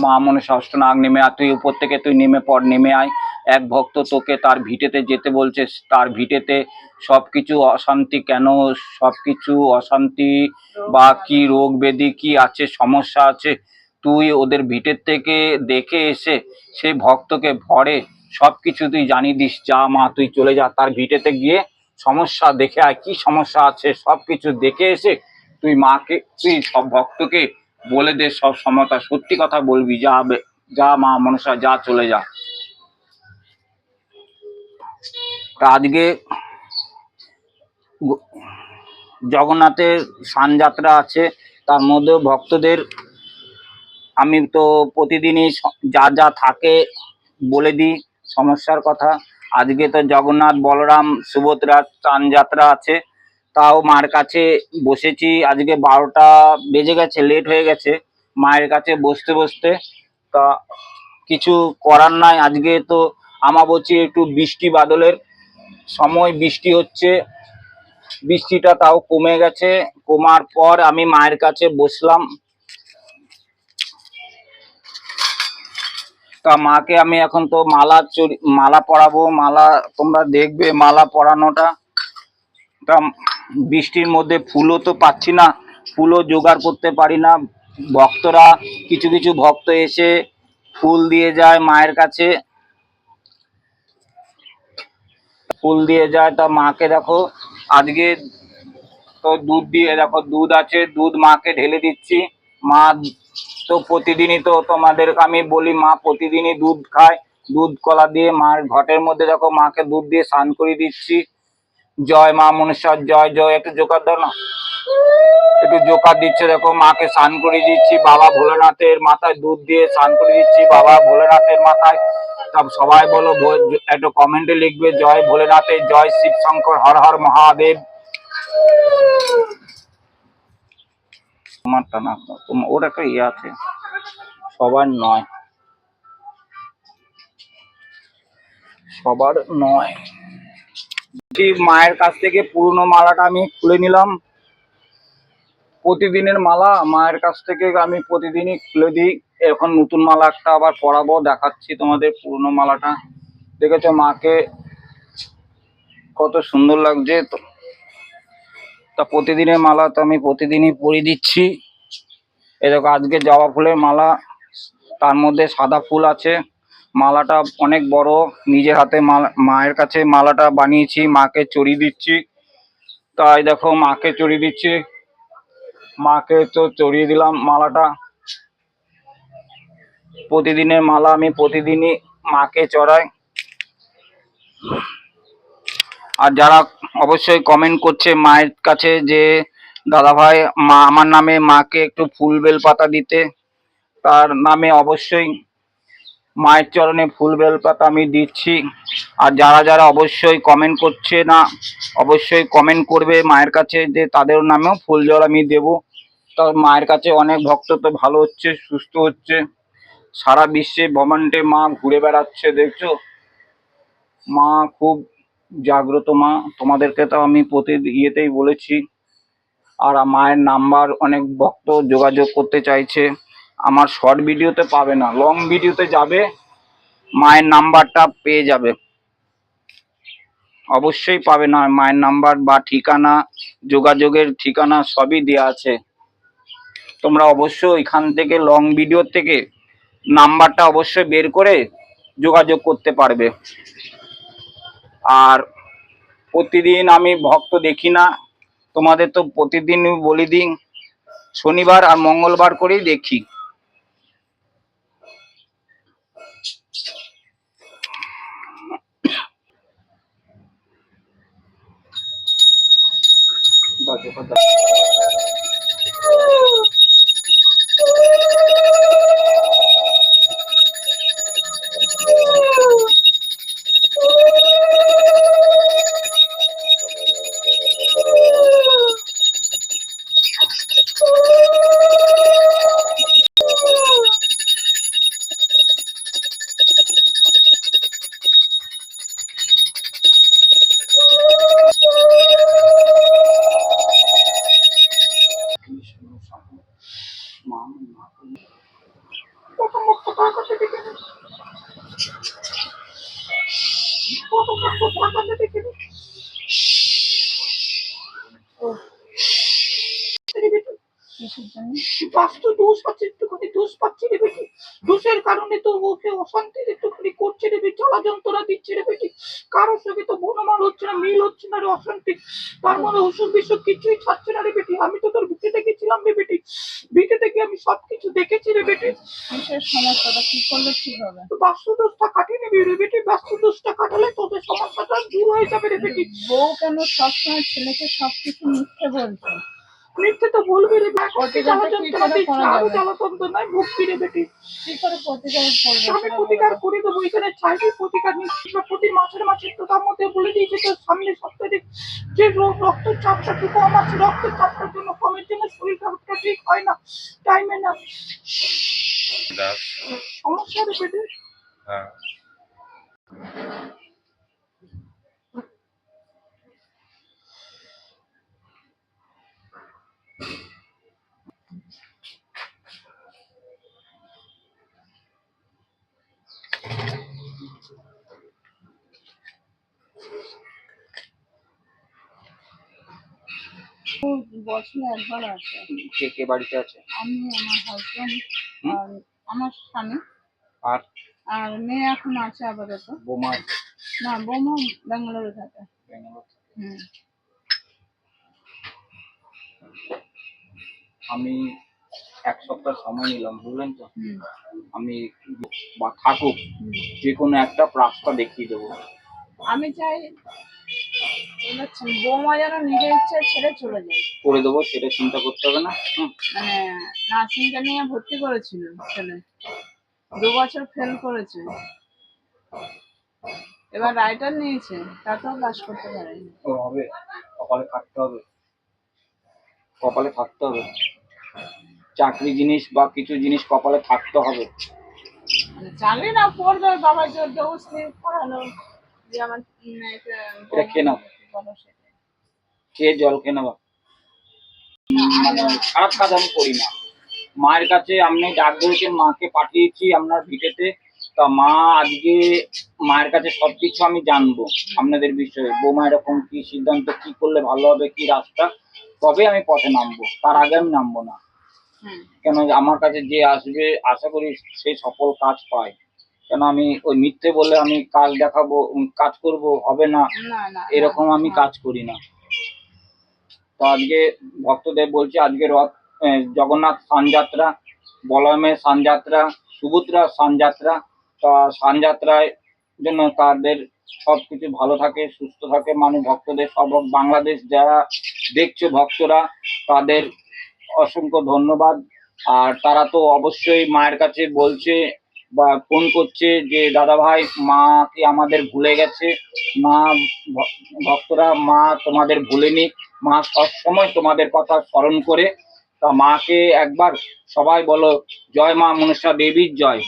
মা মনসা অষ্টনাগ নেমে আর তুই উপর থেকে তুই নেমে পড়, নেমে আয়। এক ভক্ত তোকে তার ভিটেতে যেতে বলছে, তার ভিটেতে সবকিছু অশান্তি কেন, সবকিছু অশান্তি বা কি রোগ ব্যাধি কি আছে, সমস্যা আছে, তুই ওদের ভিটের থেকে দেখে এসে সেই ভক্তকে ভরে সবকিছু তুই জানিয়ে দিস। যা মা তুই চলে যা, তার ভিটেতে গিয়ে সমস্যা দেখে আয়, কি সমস্যা আছে সবকিছু দেখে এসে তুই মাকে, তুই সব ভক্তকে বলে দে সব সমতা, সত্যি কথা বলবি। যা যা মা মনসা, যা চলে যা। তা আজকে জগন্নাথের স্নানযাত্রা আছে, তার মধ্যেও ভক্তদের আমি তো প্রতিদিনই যা যা থাকে বলে দিই সমস্যার কথা। আজকে তো জগন্নাথ বলরাম সুভদ্রার স্নানযাত্রা আছে, তাও মার কাছে বসেছি। আজকে 12টা বেজে গেছে, লেট হয়ে গেছে মায়ের কাছে বসতে বসতে। তা কিছু করার নাই, আজকে তো আমাবস্যা, একটু বৃষ্টি বাদলের সময়, বৃষ্টি হচ্ছে, বৃষ্টিটা তাও কমে গেছে। কমার পর আমি মায়ের কাছে বসলাম। তা মাকে আমি এখন তো মালা পরাবো, মালা তোমরা দেখবে মালা পরানোটা। তা বৃষ্টির মধ্যে ফুলও তো পাচ্ছি না, ফুলও জোগাড় করতে পারি না। ভক্তরা কিছু কিছু ভক্ত এসে ফুল দিয়ে যায় মায়ের কাছে, ফুল দিয়ে যায়। তা মাকে দেখো আজকে তো দুধ দিয়ে, দেখো দুধ আছে, দুধ মাকে ঢেলে দিচ্ছি। মা তো প্রতিদিনই তো তোমাদেরকে আমি বলি, মা প্রতিদিনই দুধ খায়। দুধ কলা দিয়ে মায়ের ঘটের মধ্যে দেখো মাকে দুধ দিয়ে স্নান করে দিচ্ছি। জয় মা মনসার জয় জয়, একটু জোকার দাও না, একটু জোকার দিচ্ছে, দেখো মাকে স্নান করে দিচ্ছি। বাবা ভোলেনাথের মাথায় দুধ দিয়ে স্নান করে দিচ্ছি, বাবা ভোলেনাথের মাথায়। সব সবাই বলো, একটু কমেন্টে লিখবে জয় ভোলেনাথের জয়, শিব শঙ্কর হর হর মহাদেব। তোমারটা না, ওর একটা ইয়ে আছে, সবার নয়, সবার নয়। মায়ের কাছ থেকে পুরনো মালাটা আমি খুলে নিলাম, প্রতিদিনের মালা মায়ের কাছ থেকে আমি প্রতিদিনই খুলে দিই। এখন নতুন মালা একটা আবার পরাবো, দেখাচ্ছি তোমাদের পুরনো মালাটা। দেখেছো মাকে কত সুন্দর লাগছে। তা প্রতিদিনের মালা তো আমি প্রতিদিনই পরিয়ে দিচ্ছি। এই দেখো আজকে জবা ফুলের মালা, তার মধ্যে সাদা ফুল আছে। মালাটা অনেক বড়, নিজের হাতে মায়ের কাছে মালাটা বানিয়েছি, মাকে চড়িয়ে দিচ্ছি। তাই দেখো মাকে চড়িয়ে দিচ্ছি, মাকে তো চড়িয়ে দিলাম মালাটা। প্রতিদিনের মালা আমি প্রতিদিনই মাকে চড়াই। আর যারা অবশ্যই কমেন্ট করছে মায়ের কাছে যে দাদা ভাই মা আমার নামে মাকে একটু ফুল বেল পাতা দিতে, তার নামে অবশ্যই মায়ের চরণে ফুল বেল পাতা আমি দিচ্ছি। আর যারা যারা অবশ্যই কমেন্ট করছে না, অবশ্যই কমেন্ট করবে মায়ের কাছে যে তাদের নামেও ফুল জল আমি দেবো। তা মায়ের কাছে অনেক ভক্ত তো ভালো হচ্ছে, সুস্থ হচ্ছে, সারা বিশ্বে ব্রহ্মাণ্ডে মা ঘুরে বেড়াচ্ছে, দেখছো মা খুব জাগ্রত মা। তোমাদেরকে তো আমি প্রতি ইয়েতেই বলেছি। আর মায়ের নাম্বার অনেক ভক্ত যোগাযোগ করতে চাইছে, আমার শর্ট ভিডিওতে পাবে না, লং ভিডিওতে যাবে, মায়ের নাম্বারটা পেয়ে যাবে, অবশ্যই পাবে না। মায়ের নাম্বার বা ঠিকানা, যোগাযোগের ঠিকানা সবই দেওয়া আছে। তোমরা অবশ্যই এখান থেকে লং ভিডিও থেকে নাম্বারটা অবশ্যই বের করে যোগাযোগ করতে পারবে। আর প্রতিদিন আমি ভক্ত দেখি না, তোমাদের তো প্রতিদিন বলি দিন, শনিবার আর মঙ্গলবার করেই দেখি। প্রথম বক্তা কাছে দেখে নে, প্রথম বক্তা কাছে দেখে নে। বাস্তু দোষ আছে, একটুখানি দোষ পাচ্ছি রে বেটি। দোষের কারণে তো ওকে অশান্তির একটুখানি করছে রে বেটি, জ্বালা যন্ত্রণা দিচ্ছে রে বেটি। কারোর সঙ্গে তো মনোমাল হচ্ছে না, মিল হচ্ছে না রে, অশান্তি। তার মানে ওষুধ বিষুধ কিছুই ছাড়ছে না রে বেটি। আমি তো তোর ভিটেতে গেছিলাম রে বেটি, ভিটে থেকে আমি সবকিছু দেখেছি রে বেটি। কিসের সমস্যাটা কি করলে ঠিক হবে? তো বাস্তু দোষটা কাটিয়ে নিবি রে বেটি, বাস্তু দোষটা কাটালে তোদের সমস্যাটা দূর হয়ে যাবে রে বেটি। বউ কেন সবসময় ছেলেকে সবকিছু মিথ্যে বলছে? মিথ্যে তো বলবি রে বেটি, জ্বালা প্রতিকারটা কি যন্ত্রণা করে দিচ্ছে, করা আরো যাবে? জ্বালা যন্ত্রণায় ভুগবি রে বেটি। কি করে প্রতিকার করবে আমি সেটা প্রতিকার বলো তো। করে দেবো, এখানে চাইলে প্রতিকার নিচ্ছি বা প্রতি মাসে তো তার মধ্যে বলে দিয়েছে তো সামনে সপ্তাহে যে রক্তচাপটা একটু কম আছে, রক্তচাপটার জন্য কমের জন্য শরীর খারাপটা ঠিক হয় না টাইমে না। সমস্যা রে পেটে। হ্যাঁ বছরে একবার আসে। কে কে বাড়িতে আছে? আমি, আমার হাজবেন্ড, হুম? আর আমার স্বামী, আর আর মেয়ে এখন আছে আপাতত। বোমা আছে? না, বৌমা ব্যাঙ্গালোরে থাকে। ব্যাঙ্গালোর। হুম। আমি এক সপ্তাহ সময় নিলাম, বুঝলেন তো। হুম। আমি বা থাকুক, হুম। যে কোনো একটা রাস্তা দেখিয়ে দেবো। আমি চাই এবার বৌমা যেন নিজের ইচ্ছে ছেড়ে চলে যায়। করে দেবো, সেটা চিন্তা করতে হবে না। মানে নার্সিংটা নিয়ে ভর্তি করেছিল ছেলে, 2 বছর ফেল করেছে, এবার রাইটার নিয়েছে, তাতেও পাস করতে পারেনি। ও হবে, কপালে থাকতে হবে, কপালে থাকতে হবে। চাকরি জিনিস বা কিছু জিনিস কপালে থাকতে হবে। মানে চাকরি না পড়বে, বাবা জোর জবরদস্তি পড়ালো যে আমার এটা খেয়ে নাও, বলো সেটা। খেয়ে জল খেয়ে নেওয়া। মানে খারাপ কাজ আমি করি না। মায়ের কাছে আপনি ডাক দিয়েছেন, মাকে পাঠিয়েছি আপনার ভিটেতে। তা মা আজকে মায়ের কাছে সবকিছু আমি জানবো আপনাদের বিষয়ে, বৌমা এরকম কি সিদ্ধান্ত, কি করলে ভালো হবে, কি রাস্তা, তবে আমি পথে নামবো, তার আগে আমি নামবো না। কেন আমার কাছে যে আসবে আশা করি সে সফল কাজ পায়। কেন আমি ওই মিথ্যে বলে আমি কাজ দেখাবো, কাজ করব, হবে না, এরকম আমি কাজ করি না। তো আজকে ভক্তদের বলছি, আজকে জগন্নাথ স্নানযাত্রা, বলরামের স্নানযাত্রা, সুভদ্রার স্নানযাত্রা। তা স্নানযাত্রায় জন্য তাদের সবকিছু ভালো থাকে, সুস্থ থাকে, মানে ভক্তদের সব বাংলাদেশ যারা দেখছো ভক্তরা, তাদের অসংখ্য ধন্যবাদ। আর তারা তো অবশ্যই মায়ের কাছে বলছে বা ফোন করছে যে দাদা ভাই মা কি আমাদের ভুলে গেছে না, ভক্তরা মা তোমাদের ভুলেনি, মা সবসময় তোমাদের কথা স্মরণ করে। তা মাকে একবার সবাই বলো জয় মা মনসা দেবীর জয়।